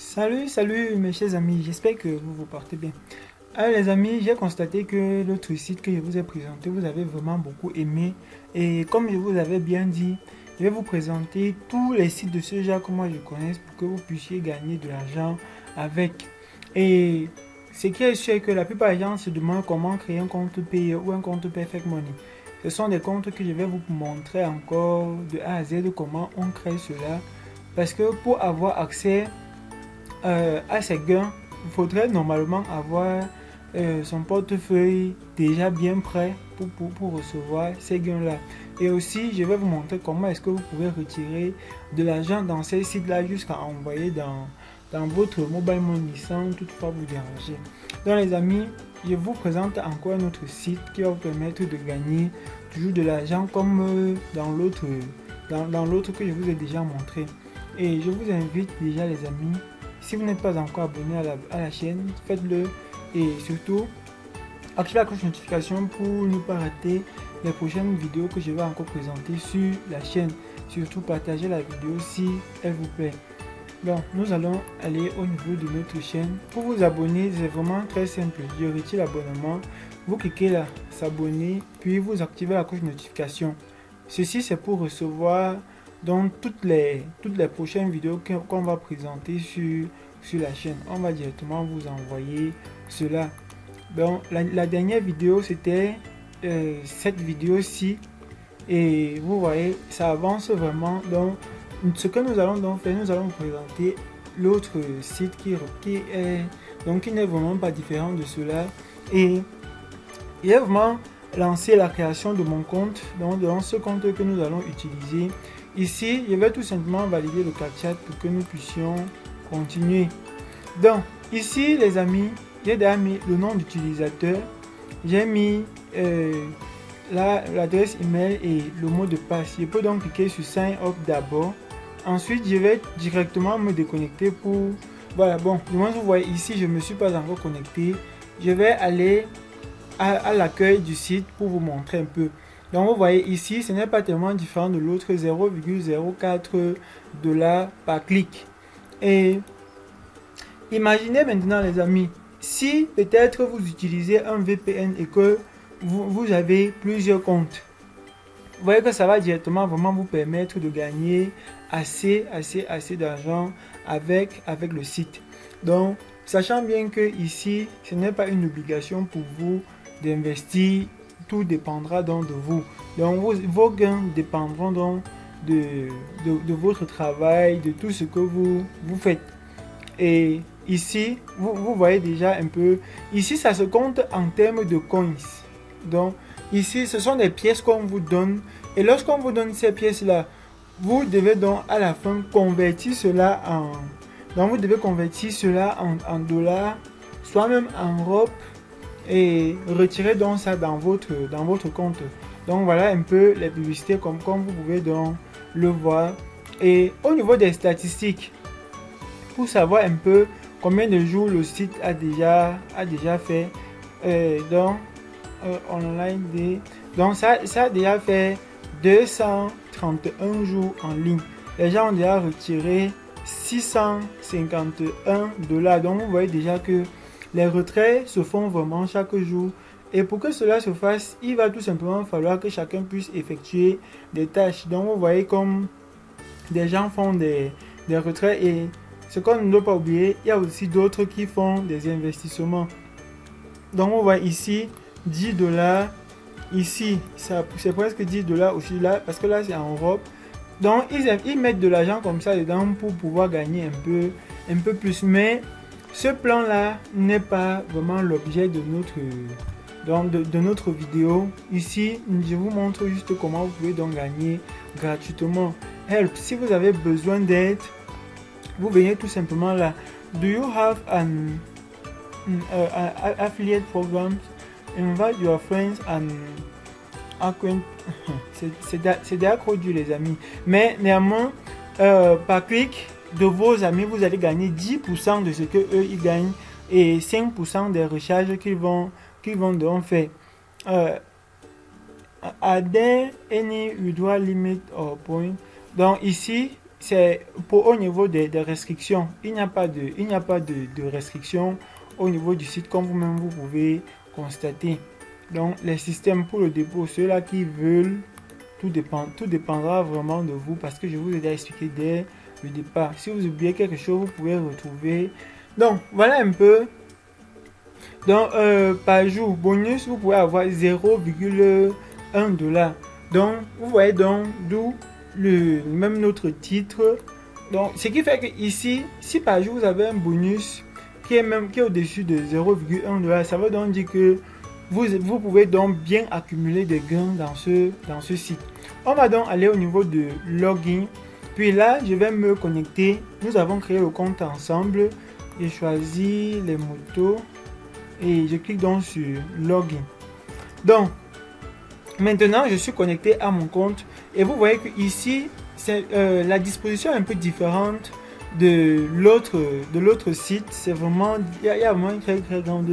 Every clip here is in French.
Salut mes chers amis, j'espère que vous vous portez bien. Alors les amis, j'ai constaté que l'autre site que je vous ai présenté, vous avez vraiment beaucoup aimé. Et comme je vous avais bien dit, je vais vous présenter tous les sites de ce genre que moi je connais pour que vous puissiez gagner de l'argent avec. Et ce qui est sûr est que la plupart des gens se demandent comment créer un compte payé ou un compte Perfect Money. Ce sont des comptes que je vais vous montrer encore de A à Z comment on crée cela. Parce que pour avoir accès à ces gains, il faudrait normalement avoir son portefeuille déjà bien prêt pour recevoir ces gains-là. Et aussi, je vais vous montrer comment est-ce que vous pouvez retirer de l'argent dans ces sites-là jusqu'à envoyer dans votre mobile money sans toutefois vous déranger. Donc les amis, je vous présente encore un autre site qui va vous permettre de gagner toujours de l'argent comme dans l'autre que je vous ai déjà montré. Et je vous invite déjà les amis, si vous n'êtes pas encore abonné à la chaîne, faites-le et surtout activez la cloche de notification pour ne pas rater les prochaines vidéos que je vais encore présenter sur la chaîne. Surtout partagez la vidéo si elle vous plaît. Donc nous allons aller au niveau de notre chaîne. Pour vous abonner, c'est vraiment très simple. Je retire l'abonnement. Vous cliquez là, s'abonner, puis vous activez la cloche de notification. Ceci c'est pour recevoir donc toutes les prochaines vidéos qu'on va présenter sur la chaîne. On va directement vous envoyer cela. Donc la dernière vidéo c'était cette vidéo-ci et vous voyez ça avance vraiment. Donc ce que nous allons donc faire, nous allons vous présenter l'autre site qui n'est vraiment pas différent de cela. Et il a vraiment lancé la création de mon compte, donc dans ce compte que nous allons utiliser. Ici, je vais tout simplement valider le captcha pour que nous puissions continuer. Donc, ici, les amis, j'ai déjà mis le nom d'utilisateur, j'ai mis l'adresse email et le mot de passe. Je peux donc cliquer sur Sign Up d'abord. Ensuite, je vais directement me déconnecter pour... Voilà, bon, du moins vous voyez ici, je ne me suis pas encore connecté. Je vais aller à l'accueil du site pour vous montrer un peu. Donc vous voyez ici, ce n'est pas tellement différent de l'autre, 0,04 $ par clic. Et imaginez maintenant les amis, si peut-être vous utilisez un VPN et que vous avez plusieurs comptes, vous voyez que ça va directement vraiment vous permettre de gagner assez d'argent avec le site. Donc sachant bien que ici, ce n'est pas une obligation pour vous d'investir, tout dépendra donc de vous. Donc vos gains dépendront donc de votre travail, de tout ce que vous faites. Et ici, vous voyez déjà un peu, ici ça se compte en termes de coins. Donc ici, ce sont des pièces qu'on vous donne. Et lorsqu'on vous donne ces pièces-là, vous devez donc à la fin convertir cela en... Donc vous devez convertir cela en dollars, soit même en Europe, et retirer donc ça dans votre compte. Donc voilà un peu les publicités comme vous pouvez donc le voir. Et au niveau des statistiques, pour savoir un peu combien de jours le site a déjà fait, online donc ça a déjà fait 231 jours en ligne. Les gens ont déjà retiré 651 $. Donc vous voyez déjà que les retraits se font vraiment chaque jour. Et pour que cela se fasse, il va tout simplement falloir que chacun puisse effectuer des tâches. Donc vous voyez comme des gens font des retraits. Et ce qu'on ne doit pas oublier, il y a aussi d'autres qui font des investissements. Donc on voit ici 10 $. Ici, c'est presque 10 $ aussi là, parce que là c'est en Europe. Donc ils mettent de l'argent comme ça dedans pour pouvoir gagner un peu plus. Mais ce plan là n'est pas vraiment l'objet de notre vidéo. Ici, je vous montre juste comment vous pouvez donc gagner gratuitement. Help, si vous avez besoin d'aide, vous venez tout simplement là. Do you have an affiliate program? Invite your friends and acquaint. C'est des accrocs les amis. Mais néanmoins, par clic de vos amis, vous allez gagner 10% de ce que eux ils gagnent et 5% des recharges qu'ils vont donc faire. Are there any withdrawal limit or point? Donc ici, c'est pour au niveau des restrictions. Il n'y a pas de restrictions au niveau du site, comme vous-même vous pouvez constater. Donc les systèmes pour le dépôt, ceux-là qui veulent, tout dépendra vraiment de vous, parce que je vous ai déjà expliqué dès le départ. Si vous oubliez quelque chose, vous pouvez retrouver. Donc voilà un peu. Donc par jour bonus, vous pouvez avoir 0,1 $. Donc vous voyez, donc d'où le même notre titre. Donc ce qui fait que ici, si par jour vous avez un bonus qui est au-dessus de 0,1 $, ça veut donc dire que vous pouvez donc bien accumuler des gains dans ce site. On va donc aller au niveau de login. Puis là, je vais me connecter. Nous avons créé le compte ensemble. J'ai choisi les motos. Et je clique donc sur login. Donc, maintenant, je suis connecté à mon compte. Et vous voyez que ici, c'est la disposition est un peu différente de l'autre site. C'est vraiment, il y a vraiment une très grande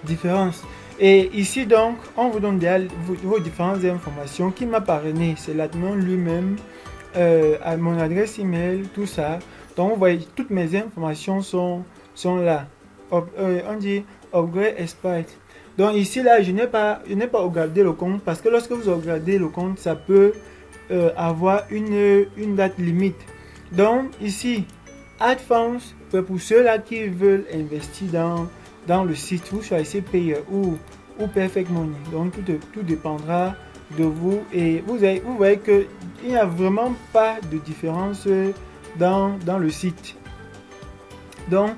différence. Et ici donc, on vous donne vos différentes informations. Qui m'a parrainé, c'est l'admin lui-même, à mon adresse email, tout ça. Donc vous voyez, toutes mes informations sont là. On dit upgrade expert. Donc ici là, je n'ai pas upgradé le compte, parce que lorsque vous upgradez le compte, ça peut avoir une date limite. Donc ici, add funds, pour ceux-là qui veulent investir dans le site, vous choisissez Payer ou Perfect Money. Donc tout dépendra de vous. Et vous voyez qu'il n'y a vraiment pas de différence dans le site. Donc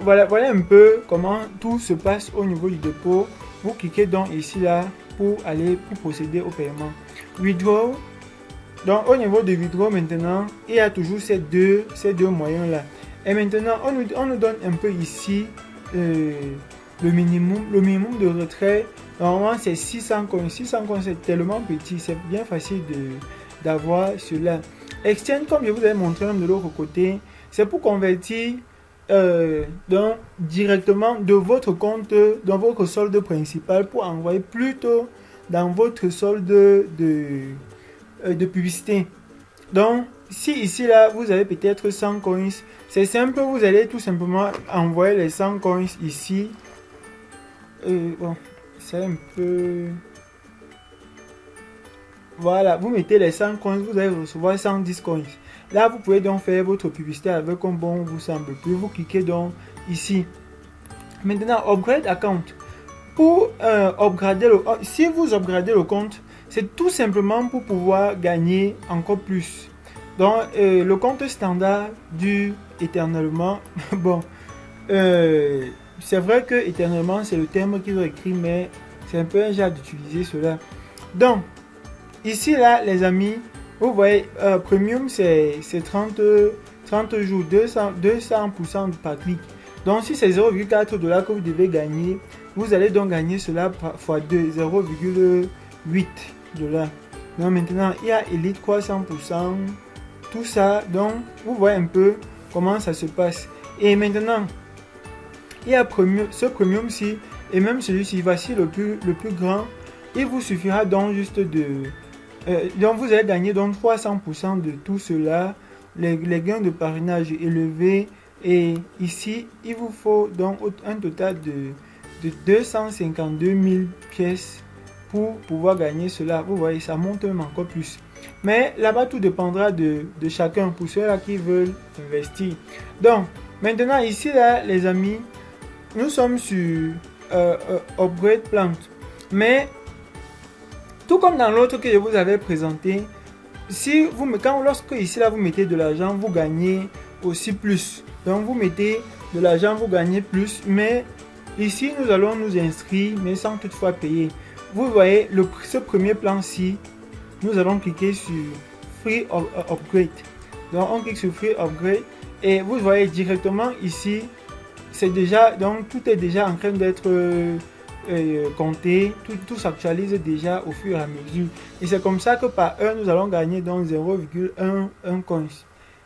voilà un peu comment tout se passe au niveau du dépôt. Vous cliquez donc ici là pour procéder au paiement. Withdraw. Donc au niveau de withdraw maintenant, il y a toujours ces deux moyens là. Et maintenant on nous donne un peu ici le minimum de retrait. Normalement c'est 600 coins. 600 coins, c'est tellement petit, c'est bien facile d'avoir cela. Exchange, comme je vous ai montré de l'autre côté, c'est pour convertir donc directement de votre compte dans votre solde principal pour envoyer plutôt dans votre solde de publicité. Donc si ici là vous avez peut-être 100 coins, c'est simple, vous allez tout simplement envoyer les 100 coins ici. Bon, c'est un peu, voilà, vous mettez les 100 coins, vous allez recevoir 110 coins. Là vous pouvez donc faire votre publicité avec un bon vous semble. Puis vous cliquez donc ici. Maintenant upgrade account. Pour upgrader si vous upgradez le compte, c'est tout simplement pour pouvoir gagner encore plus. Donc le compte standard dure éternellement. Bon, c'est vrai que éternellement c'est le terme qu'ils ont écrit, mais c'est un peu un genre d'utiliser cela. Donc ici là les amis, vous voyez premium c'est 30 jours, 200% par clic. Donc si c'est 0,4 $ que vous devez gagner, vous allez donc gagner cela fois 2, 0,8 $. Donc maintenant il y a Elite 300%, tout ça. Donc vous voyez un peu comment ça se passe. Et maintenant il y a ce premium-ci et même celui-ci. Voici le plus grand. Il vous suffira donc juste donc vous allez gagner donc 300% de tout cela. Les gains de parrainage élevés. Et ici, il vous faut donc un total de 252 000 pièces pour pouvoir gagner cela. Vous voyez, ça monte même encore plus. Mais là-bas, tout dépendra de chacun pour ceux-là qui veulent investir. Donc, maintenant, ici, là, les amis, nous sommes sur Upgrade Plant. Mais, tout comme dans l'autre que je vous avais présenté, lorsque ici, là, vous mettez de l'argent, vous gagnez aussi plus. Donc, vous mettez de l'argent, vous gagnez plus. Mais, ici, nous allons nous inscrire, mais sans toutefois payer. Vous voyez, ce premier plan-ci, nous allons cliquer sur Free Upgrade. Donc, on clique sur Free Upgrade et vous voyez directement ici, c'est déjà, donc tout est déjà en train d'être compté, tout s'actualise déjà au fur et à mesure. Et c'est comme ça que par heure, nous allons gagner donc 0,1 coins.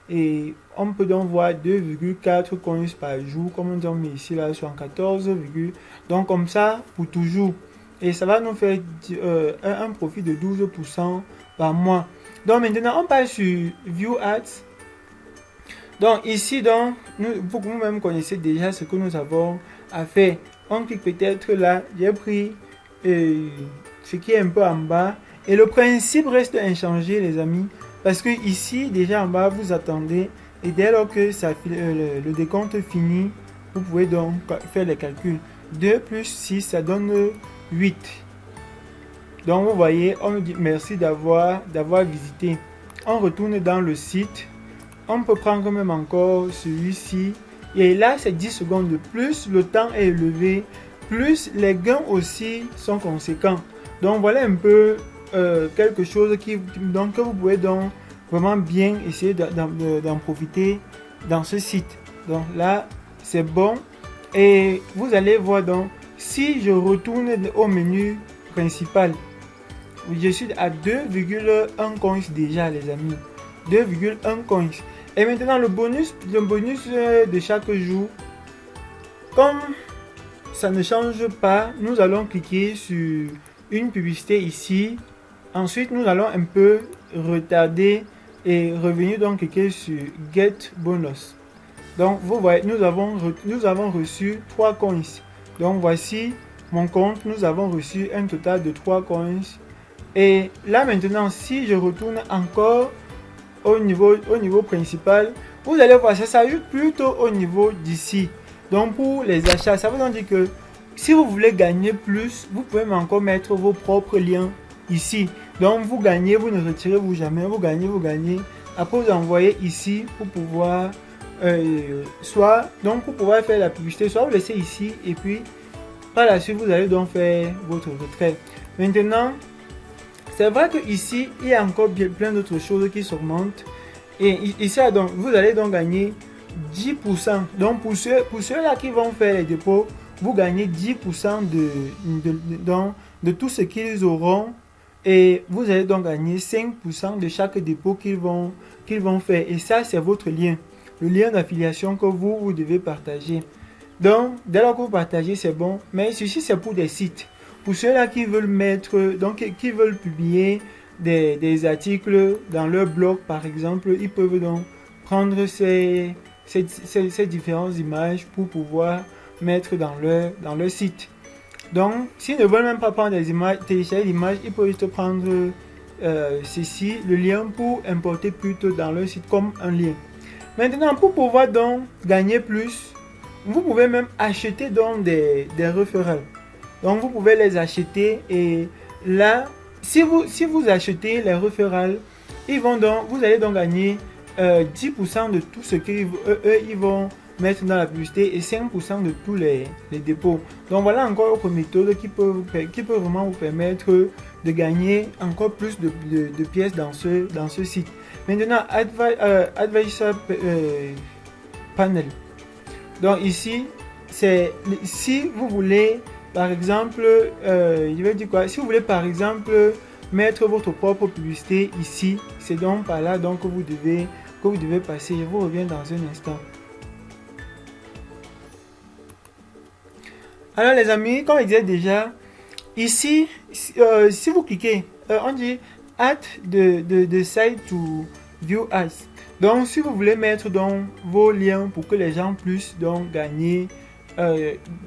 Et on peut donc voir 2,4 coins par jour, comme on met ici, là, 74, donc comme ça pour toujours. Et ça va nous faire un profit de 12% par mois. Donc maintenant, on passe sur View Ads. Donc ici, donc, vous-même connaissez déjà ce que nous avons à faire. On clique peut-être là, j'ai pris ce qui est un peu en bas. Et le principe reste inchangé, les amis. Parce que ici, déjà en bas, vous attendez. Et dès lors que le décompte finit, vous pouvez donc faire les calculs. 2 plus 6, ça donne 8. Donc vous voyez, on me dit merci d'avoir visité. On retourne dans le site. On peut prendre même encore celui-ci. Et là, c'est 10 secondes de plus. Le temps est élevé. Plus les gains aussi sont conséquents. Donc voilà un peu quelque chose que vous pouvez donc vraiment bien essayer d'en profiter dans ce site. Donc là, c'est bon. Et vous allez voir donc, si je retourne au menu principal, je suis à 2,1 coins déjà, les amis. 2,1 coins. Et maintenant, le bonus de chaque jour, comme ça ne change pas, nous allons cliquer sur une publicité ici. Ensuite, nous allons un peu retarder et revenir donc cliquer sur Get Bonus. Donc, vous voyez, nous avons reçu 3 coins. Donc, voici mon compte. Nous avons reçu un total de 3 coins. Et là, maintenant, si je retourne encore au niveau principal, vous allez voir, ça s'ajoute plutôt au niveau d'ici. Donc, pour les achats, ça veut dire que si vous voulez gagner plus, vous pouvez encore mettre vos propres liens ici. Donc, vous gagnez, vous ne retirez vous jamais. Vous gagnez. Après, vous envoyez ici pour pouvoir pour pouvoir faire la publicité, soit vous laissez ici et puis par la suite vous allez donc faire votre retrait. Maintenant, c'est vrai que ici il y a encore plein d'autres choses qui s'augmentent et ici donc vous allez donc gagner 10%. Donc pour ceux-là qui vont faire les dépôts, vous gagnez 10% de tout ce qu'ils auront et vous allez donc gagner 5% de chaque dépôt qu'ils vont faire. Et ça, c'est votre lien. Le lien d'affiliation que vous devez partager. Donc, dès lors que vous partagez, c'est bon. Mais ceci, c'est pour des sites. Pour ceux-là qui veulent qui veulent publier des articles dans leur blog, par exemple, ils peuvent donc prendre ces différentes images pour pouvoir mettre dans leur site. Donc, s'ils ne veulent même pas prendre des images, télécharger l'image, ils peuvent juste prendre ceci, le lien, pour importer plutôt dans leur site comme un lien. Maintenant, pour pouvoir donc gagner plus, vous pouvez même acheter donc des référents. Donc, vous pouvez les acheter et là, si vous achetez les référents, vous allez donc gagner 10% de tout ce qu'ils vont mettre dans la publicité et 5% de tous les dépôts. Donc, voilà encore une autre méthode qui peut vraiment vous permettre de gagner encore plus de pièces dans ce site. Maintenant, Advisor Panel. Donc ici, c'est si vous voulez, par exemple, je vais dire quoi? Si vous voulez, par exemple, mettre votre propre publicité ici, c'est donc par là donc que vous devez passer. Je vous reviens dans un instant. Alors les amis, comme je disais déjà, ici, si vous cliquez, on dit Add the site to view ads. Donc si vous voulez mettre donc vos liens pour que les gens puissent donc gagner,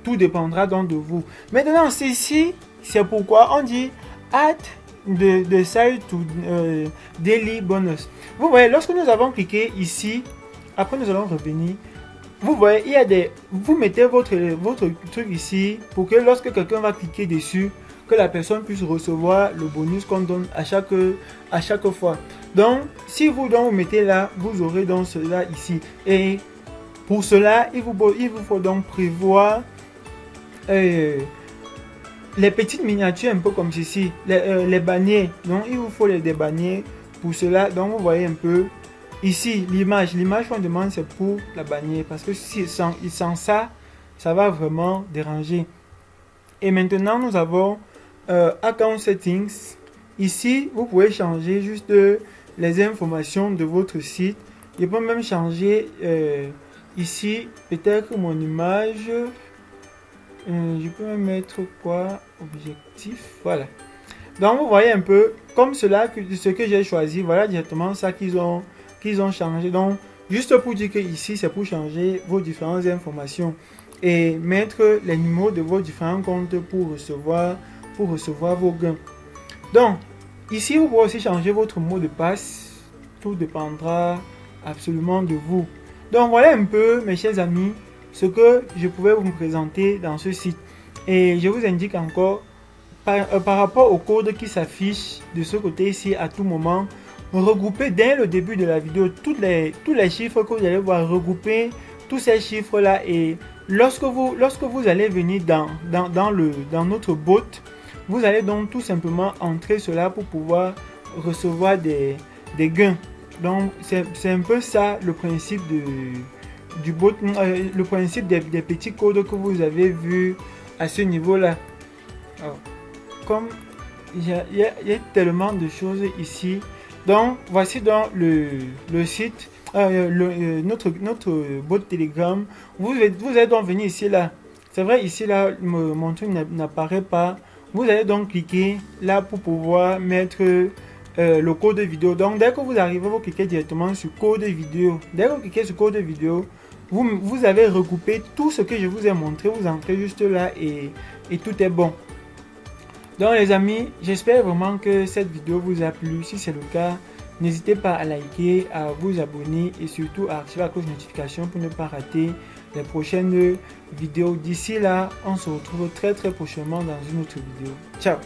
tout dépendra donc de vous. Maintenant ceci, c'est pourquoi on dit Add the site to daily bonus. Vous voyez, lorsque nous avons cliqué ici, après nous allons revenir. Vous voyez, vous mettez votre truc ici pour que lorsque quelqu'un va cliquer dessus, que la personne puisse recevoir le bonus qu'on donne à chaque fois. Donc, si vous mettez là, vous aurez donc cela ici. Et pour cela, il vous faut donc prévoir les petites miniatures un peu comme ceci, les bannières. Donc, il vous faut des bannières pour cela. Donc, vous voyez un peu. Ici, l'image qu'on demande, c'est pour la bannière. Parce que sans ça, ça va vraiment déranger. Et maintenant, nous avons Account Settings. Ici, vous pouvez changer juste les informations de votre site. Je peux même changer ici, peut-être mon image. Je peux même mettre quoi? Objectif. Voilà. Donc, vous voyez un peu, comme ce que j'ai choisi. Voilà directement ça qu'ils ont changé. Donc Juste pour dire que ici, c'est pour changer vos différentes informations et mettre les numéros de vos différents comptes pour recevoir vos gains. Donc, ici, vous pouvez aussi changer votre mot de passe. Tout dépendra absolument de vous. Donc, voilà un peu, mes chers amis, ce que je pouvais vous présenter dans ce site. Et je vous indique encore, par rapport au code qui s'affiche de ce côté ici à tout moment, regroupez dès le début de la vidéo tous les chiffres que vous allez voir, regrouper tous ces chiffres là, et lorsque vous allez venir dans notre bot, vous allez donc tout simplement entrer cela pour pouvoir recevoir des gains. Donc c'est un peu ça le principe du bot, le principe des petits codes que vous avez vu à ce niveau là. Alors, comme il y a tellement de choses ici, donc voici donc le site, notre bot Telegram. Vous allez donc venir ici là. C'est vrai, ici là mon truc n'apparaît pas. Vous allez donc cliquer là pour pouvoir mettre le code vidéo. Donc dès que vous arrivez, vous cliquez directement sur code vidéo. Dès que vous cliquez sur code vidéo, vous avez recoupé tout ce que je vous ai montré. Vous entrez juste là et tout est bon. Donc les amis, j'espère vraiment que cette vidéo vous a plu. Si c'est le cas, n'hésitez pas à liker, à vous abonner et surtout à activer la cloche de notification pour ne pas rater les prochaines vidéos. D'ici là, on se retrouve très prochainement dans une autre vidéo. Ciao!